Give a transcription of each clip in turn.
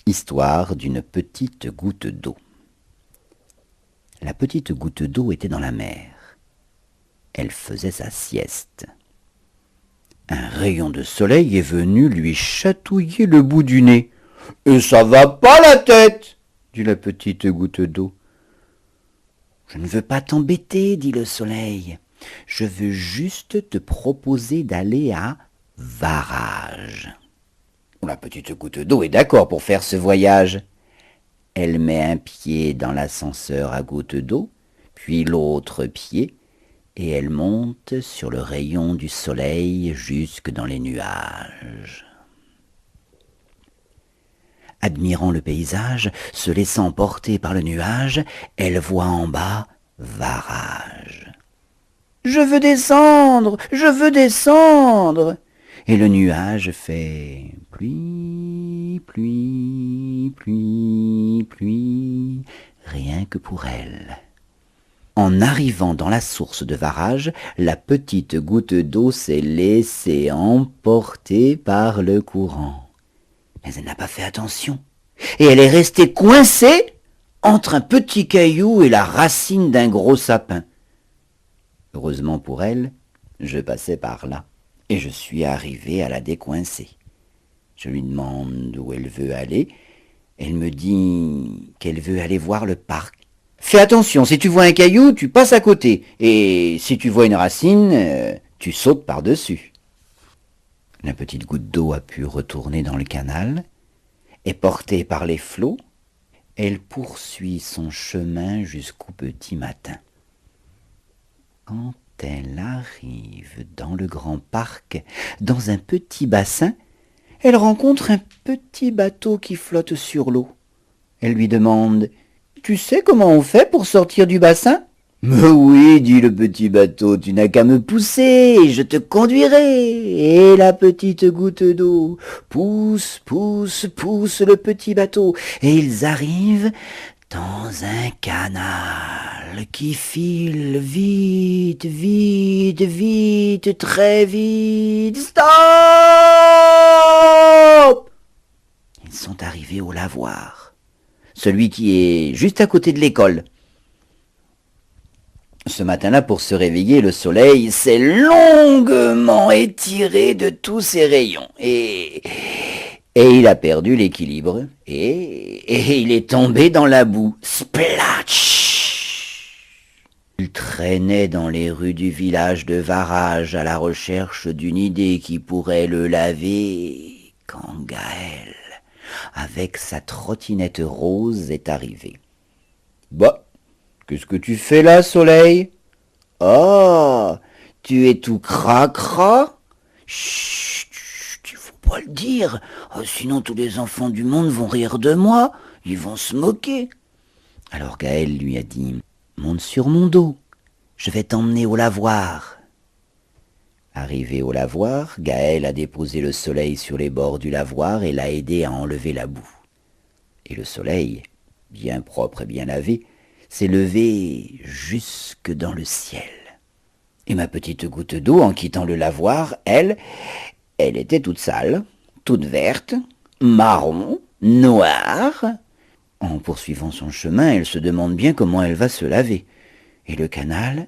Histoire d'une petite goutte d'eau. La petite goutte d'eau était dans la mer. Elle faisait sa sieste. Un rayon de soleil est venu lui chatouiller le bout du nez. « Et ça va pas la tête !» dit la petite goutte d'eau. « Je ne veux pas t'embêter, dit le soleil. Je veux juste te proposer d'aller à Varage. » La petite goutte d'eau est d'accord pour faire ce voyage. Elle met un pied dans l'ascenseur à goutte d'eau, puis l'autre pied, et elle monte sur le rayon du soleil jusque dans les nuages. Admirant le paysage, se laissant porter par le nuage, elle voit en bas Varage. « Je veux descendre, je veux descendre !» Et le nuage fait pluie, pluie, pluie, pluie, rien que pour elle. En arrivant dans la source de Varage, la petite goutte d'eau s'est laissée emporter par le courant. Mais elle n'a pas fait attention, et elle est restée coincée entre un petit caillou et la racine d'un gros sapin. Heureusement pour elle, je passais par là. Et je suis arrivé à la décoincer. Je lui demande où elle veut aller. Elle me dit qu'elle veut aller voir le parc. Fais attention, si tu vois un caillou, tu passes à côté. Et si tu vois une racine, tu sautes par-dessus. La petite goutte d'eau a pu retourner dans le canal. Et portée par les flots, elle poursuit son chemin jusqu'au petit matin. Quand elle arrive dans le grand parc, dans un petit bassin, elle rencontre un petit bateau qui flotte sur l'eau. Elle lui demande « Tu sais comment on fait pour sortir du bassin ?»« Mais oui, dit le petit bateau, tu n'as qu'à me pousser et je te conduirai. » Et la petite goutte d'eau pousse, pousse, pousse le petit bateau et ils arrivent dans un canal qui file vite, vite, vite, très vite. Stop! Ils sont arrivés au lavoir, celui qui est juste à côté de l'école. Ce matin-là, pour se réveiller, le soleil s'est longuement étiré de tous ses rayons et il a perdu l'équilibre et il est tombé dans la boue. Splatch! Il traînait dans les rues du village de Varage à la recherche d'une idée qui pourrait le laver quand Gaël, avec sa trottinette rose, est arrivé. « Bah, qu'est-ce que tu fais là, soleil ? Ah, tu es tout cracra ? Chut, il faut pas le dire, sinon tous les enfants du monde vont rire de moi, ils vont se moquer. » Alors Gaël lui a dit « Monte sur mon dos, je vais t'emmener au lavoir. » Arrivé au lavoir, Gaël a déposé le soleil sur les bords du lavoir et l'a aidé à enlever la boue. Et le soleil, bien propre et bien lavé, s'est levé jusque dans le ciel. Et ma petite goutte d'eau, en quittant le lavoir, elle était toute sale, toute verte, marron, noire. En poursuivant son chemin, elle se demande bien comment elle va se laver. Et le canal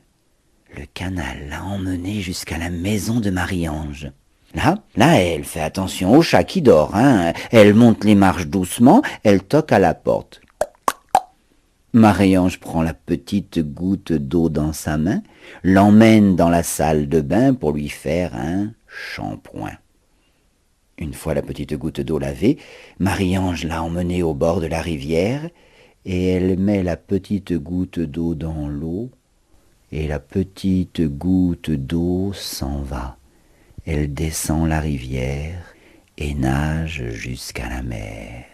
l'a emmenée jusqu'à la maison de Marie-Ange. Là, elle fait attention au chat qui dort, hein. Elle monte les marches doucement, elle toque à la porte. Marie-Ange prend la petite goutte d'eau dans sa main, l'emmène dans la salle de bain pour lui faire un shampoing. Une fois la petite goutte d'eau lavée, Marie-Ange l'a emmenée au bord de la rivière et elle met la petite goutte d'eau dans l'eau et la petite goutte d'eau s'en va. Elle descend la rivière et nage jusqu'à la mer.